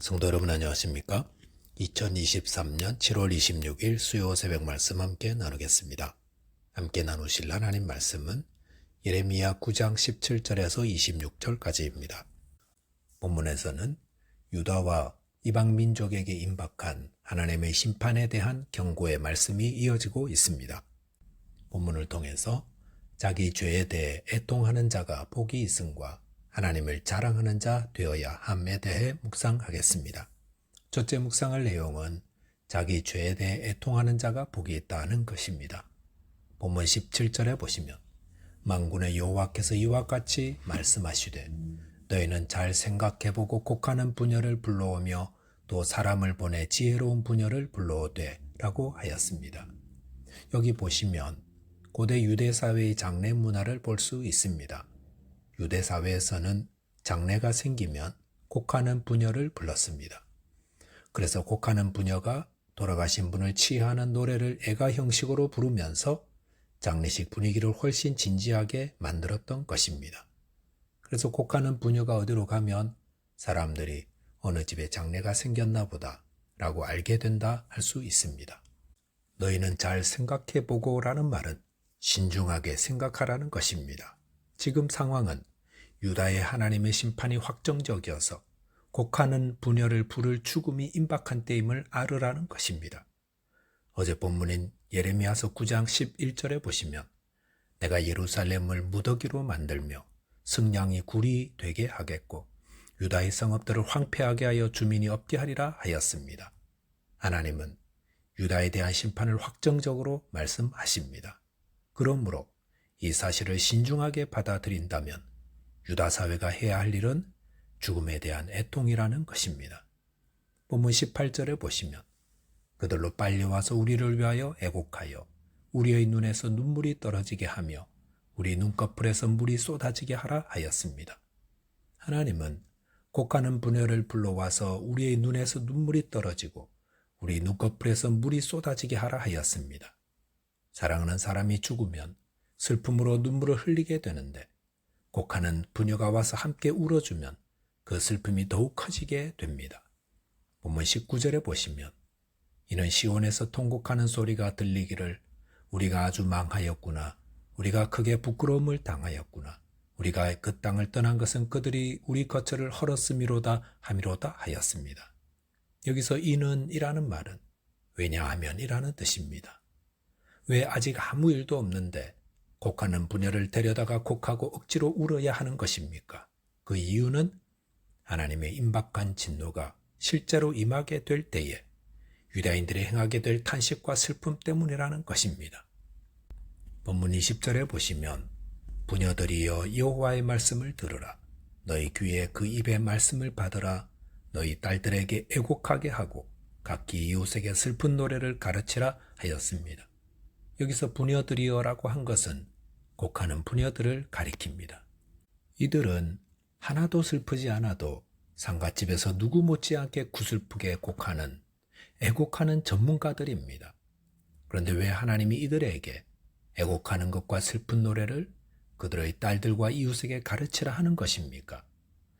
성도 여러분 안녕하십니까? 2023년 7월 26일 수요 새벽 말씀 함께 나누겠습니다. 함께 나누실 하나님 말씀은 예레미야 9장 17절에서 26절까지입니다. 본문에서는 유다와 이방 민족에게 임박한 하나님의 심판에 대한 경고의 말씀이 이어지고 있습니다. 본문을 통해서 자기 죄에 대해 애통하는 자가 복이 있음과 하나님을 자랑하는 자 되어야 함에 대해 묵상하겠습니다. 첫째 묵상할 내용은 자기 죄에 대해 애통하는 자가 복이 있다는 것입니다. 본문 17절에 보시면 만군의 여호와께서 이와 같이 말씀하시되 너희는 잘 생각해보고 곡하는 부녀를 불러오며 또 사람을 보내 지혜로운 부녀를 불러오되 라고 하였습니다. 여기 보시면 고대 유대사회의 장례 문화를 볼 수 있습니다. 유대사회에서는 장례가 생기면 곡하는 부녀를 불렀습니다. 그래서 곡하는 부녀가 돌아가신 분을 치하하는 노래를 애가 형식으로 부르면서 장례식 분위기를 훨씬 진지하게 만들었던 것입니다. 그래서 곡하는 부녀가 어디로 가면 사람들이 어느 집에 장례가 생겼나 보다 라고 알게 된다 할 수 있습니다. 너희는 잘 생각해보고 라는 말은 신중하게 생각하라는 것입니다. 지금 상황은 유다의 하나님의 심판이 확정적이어서 곡하는 부녀를 부를 죽음이 임박한 때임을 알으라는 것입니다. 어제 본문인 예레미야서 9장 11절에 보시면 내가 예루살렘을 무더기로 만들며 승냥이 굴이 되게 하겠고 유다의 성읍들을 황폐하게 하여 주민이 없게 하리라 하였습니다. 하나님은 유다에 대한 심판을 확정적으로 말씀하십니다. 그러므로 이 사실을 신중하게 받아들인다면 유다 사회가 해야 할 일은 죽음에 대한 애통이라는 것입니다. 본문 18절에 보시면 그들로 빨리 와서 우리를 위하여 애곡하여 우리의 눈에서 눈물이 떨어지게 하며 우리 눈꺼풀에서 물이 쏟아지게 하라 하였습니다. 하나님은 곡하는 부녀를 불러와서 우리의 눈에서 눈물이 떨어지고 우리 눈꺼풀에서 물이 쏟아지게 하라 하였습니다. 사랑하는 사람이 죽으면 슬픔으로 눈물을 흘리게 되는데 곡하는 부녀가 와서 함께 울어주면 그 슬픔이 더욱 커지게 됩니다. 본문 19절에 보시면 이는 시온에서 통곡하는 소리가 들리기를 우리가 아주 망하였구나. 우리가 크게 부끄러움을 당하였구나. 우리가 그 땅을 떠난 것은 그들이 우리 거처를 헐었음이로다 하미로다 하였습니다. 여기서 이는 이라는 말은 왜냐하면 이라는 뜻입니다. 왜 아직 아무 일도 없는데 곡하는 부녀를 데려다가 곡하고 억지로 울어야 하는 것입니까? 그 이유는 하나님의 임박한 진노가 실제로 임하게 될 때에 유다인들이 행하게 될 탄식과 슬픔 때문이라는 것입니다. 본문 20절에 보시면 부녀들이여 여호와의 말씀을 들으라. 너희 귀에 그 입의 말씀을 받으라. 너희 딸들에게 애곡하게 하고 각기 이웃에게 슬픈 노래를 가르치라 하였습니다. 여기서 부녀들이여라고 한 것은 곡하는 부녀들을 가리킵니다. 이들은 하나도 슬프지 않아도 상갓집에서 누구 못지않게 구슬프게 곡하는 애곡하는 전문가들입니다. 그런데 왜 하나님이 이들에게 애곡하는 것과 슬픈 노래를 그들의 딸들과 이웃에게 가르치라 하는 것입니까?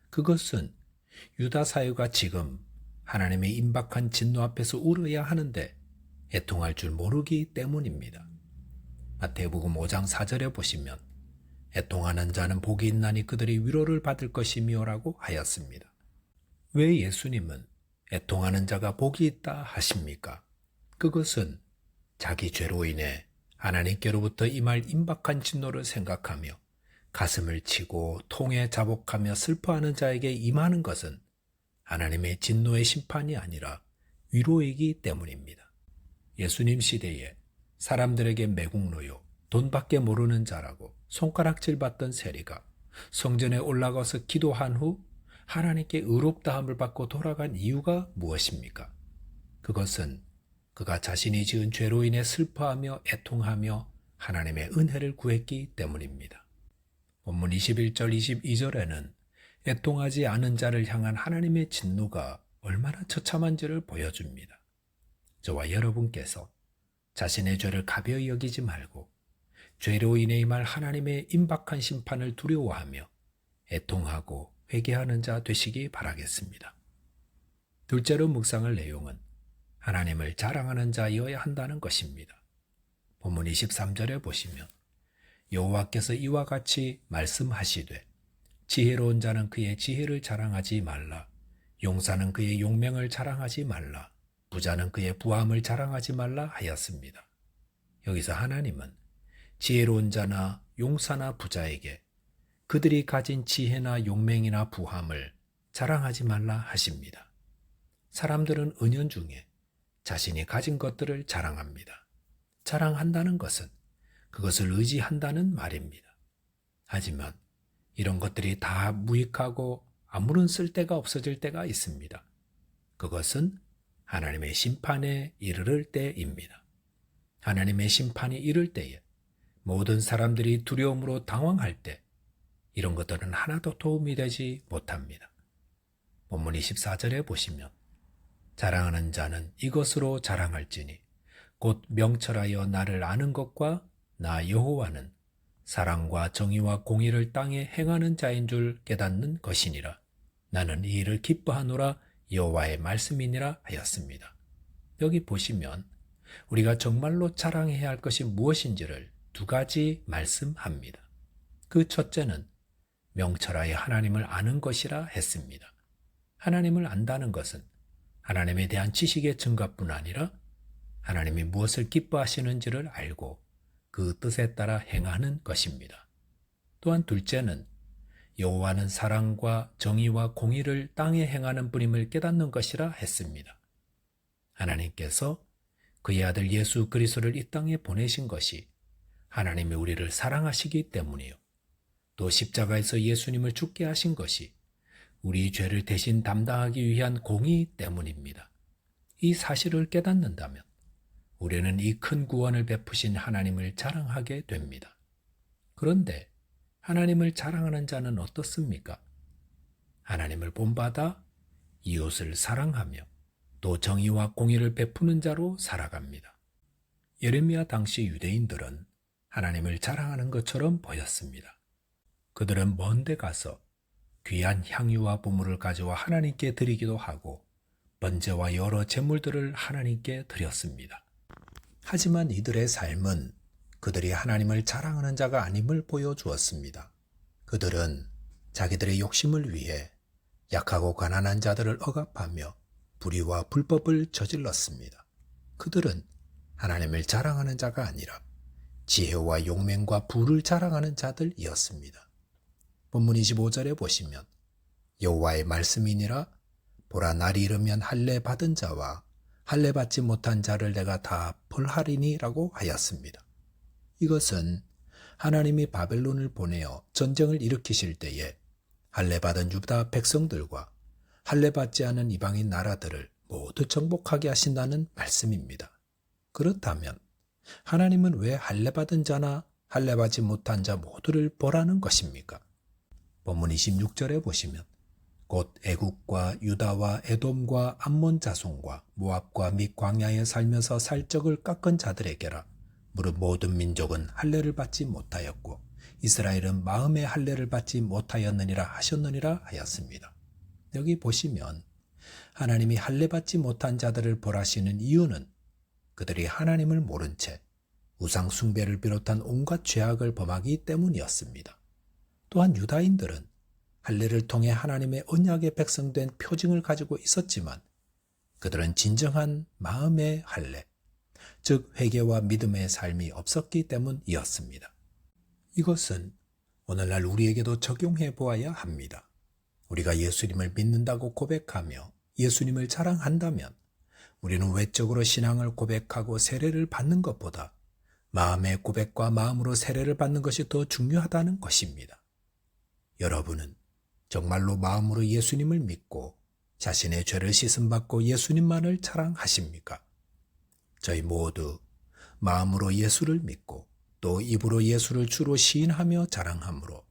그것은 유다 사회가 지금 하나님의 임박한 진노 앞에서 울어야 하는데 애통할 줄 모르기 때문입니다. 마태복음 5장 4절에 보시면 애통하는 자는 복이 있나니 그들이 위로를 받을 것이미요라고 하였습니다. 왜 예수님은 애통하는 자가 복이 있다 하십니까? 그것은 자기 죄로 인해 하나님께로부터 임할 임박한 진노를 생각하며 가슴을 치고 통에 자복하며 슬퍼하는 자에게 임하는 것은 하나님의 진노의 심판이 아니라 위로이기 때문입니다. 예수님 시대에 사람들에게 매국노요, 돈밖에 모르는 자라고 손가락질 받던 세리가 성전에 올라가서 기도한 후 하나님께 의롭다함을 받고 돌아간 이유가 무엇입니까? 그것은 그가 자신이 지은 죄로 인해 슬퍼하며 애통하며 하나님의 은혜를 구했기 때문입니다. 본문 21절 22절에는 애통하지 않은 자를 향한 하나님의 진노가 얼마나 처참한지를 보여줍니다. 저와 여러분께서 자신의 죄를 가벼이 여기지 말고 죄로 인해 임할 하나님의 임박한 심판을 두려워하며 애통하고 회개하는 자 되시기 바라겠습니다. 둘째로 묵상할 내용은 하나님을 자랑하는 자여야 한다는 것입니다. 본문 23절에 보시면 여호와께서 이와 같이 말씀하시되 지혜로운 자는 그의 지혜를 자랑하지 말라. 용사는 그의 용맹을 자랑하지 말라. 부자는 그의 부함을 자랑하지 말라 하였습니다. 여기서 하나님은 지혜로운 자나 용사나 부자에게 그들이 가진 지혜나 용맹이나 부함을 자랑하지 말라 하십니다. 사람들은 은연중에 자신이 가진 것들을 자랑합니다. 자랑한다는 것은 그것을 의지한다는 말입니다. 하지만 이런 것들이 다 무익하고 아무런 쓸데가 없어질 때가 있습니다. 그것은 하나님의 심판에 이르를 때입니다. 하나님의 심판이 이를 때에 모든 사람들이 두려움으로 당황할 때 이런 것들은 하나도 도움이 되지 못합니다. 본문 24절에 보시면 자랑하는 자는 이것으로 자랑할지니 곧 명철하여 나를 아는 것과 나 여호와는 사랑과 정의와 공의를 땅에 행하는 자인 줄 깨닫는 것이니라. 나는 이 일을 기뻐하노라 여호와의 말씀이니라 하였습니다. 여기 보시면 우리가 정말로 자랑해야 할 것이 무엇인지를 두 가지 말씀합니다. 그 첫째는 명철하여 하나님을 아는 것이라 했습니다. 하나님을 안다는 것은 하나님에 대한 지식의 증가뿐 아니라 하나님이 무엇을 기뻐하시는지를 알고 그 뜻에 따라 행하는 것입니다. 또한 둘째는 여호와는 사랑과 정의와 공의를 땅에 행하는 분임을 깨닫는 것이라 했습니다. 하나님께서 그의 아들 예수 그리스도를 이 땅에 보내신 것이 하나님이 우리를 사랑하시기 때문이요. 또 십자가에서 예수님을 죽게 하신 것이 우리 죄를 대신 담당하기 위한 공의 때문입니다. 이 사실을 깨닫는다면 우리는 이 큰 구원을 베푸신 하나님을 자랑하게 됩니다. 그런데 하나님을 자랑하는 자는 어떻습니까? 하나님을 본받아 이웃을 사랑하며 또 정의와 공의를 베푸는 자로 살아갑니다. 예레미야 당시 유대인들은 하나님을 자랑하는 것처럼 보였습니다. 그들은 먼 데 가서 귀한 향유와 보물을 가져와 하나님께 드리기도 하고 번제와 여러 제물들을 하나님께 드렸습니다. 하지만 이들의 삶은 그들이 하나님을 자랑하는 자가 아님을 보여주었습니다. 그들은 자기들의 욕심을 위해 약하고 가난한 자들을 억압하며 불의와 불법을 저질렀습니다. 그들은 하나님을 자랑하는 자가 아니라 지혜와 용맹과 부를 자랑하는 자들이었습니다. 본문 25절에 보시면 여호와의 말씀이니라 보라 날이 이르면 할례 받은 자와 할례 받지 못한 자를 내가 다 벌하리니 라고 하였습니다. 이것은 하나님이 바벨론을 보내어 전쟁을 일으키실 때에 할례 받은 유다 백성들과 할례 받지 않은 이방인 나라들을 모두 정복하게 하신다는 말씀입니다. 그렇다면 하나님은 왜 할례 받은 자나 할례 받지 못한 자 모두를 벌하는 것입니까? 본문 26절에 보시면 곧 애국과 유다와 에돔과 암몬 자손과 모압과 및 광야에 살면서 살적을 깎은 자들에게라. 무릇 모든 민족은 할례를 받지 못하였고 이스라엘은 마음의 할례를 받지 못하였느니라 하셨느니라 하였습니다. 여기 보시면 하나님이 할례 받지 못한 자들을 벌하시는 이유는 그들이 하나님을 모른 채 우상 숭배를 비롯한 온갖 죄악을 범하기 때문이었습니다. 또한 유다인들은 할례를 통해 하나님의 언약의 백성된 표징을 가지고 있었지만 그들은 진정한 마음의 할례, 즉 회개와 믿음의 삶이 없었기 때문이었습니다. 이것은 오늘날 우리에게도 적용해 보아야 합니다. 우리가 예수님을 믿는다고 고백하며 예수님을 자랑한다면 우리는 외적으로 신앙을 고백하고 세례를 받는 것보다 마음의 고백과 마음으로 세례를 받는 것이 더 중요하다는 것입니다. 여러분은 정말로 마음으로 예수님을 믿고 자신의 죄를 씻음받고 예수님만을 자랑하십니까? 저희 모두 마음으로 예수를 믿고 또 입으로 예수를 주로 시인하며 자랑함으로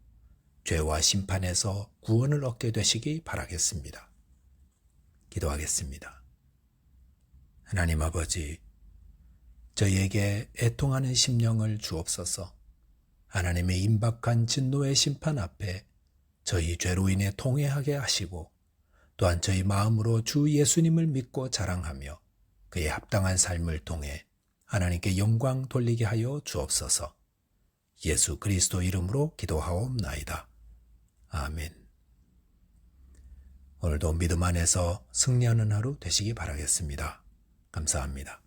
죄와 심판에서 구원을 얻게 되시기 바라겠습니다. 기도하겠습니다. 하나님 아버지, 저희에게 애통하는 심령을 주옵소서. 하나님의 임박한 진노의 심판 앞에 저희 죄로 인해 통회하게 하시고 또한 저희 마음으로 주 예수님을 믿고 자랑하며 그의 합당한 삶을 통해 하나님께 영광 돌리게 하여 주옵소서. 예수 그리스도 이름으로 기도하옵나이다. 아멘. 오늘도 믿음 안에서 승리하는 하루 되시기 바라겠습니다. 감사합니다.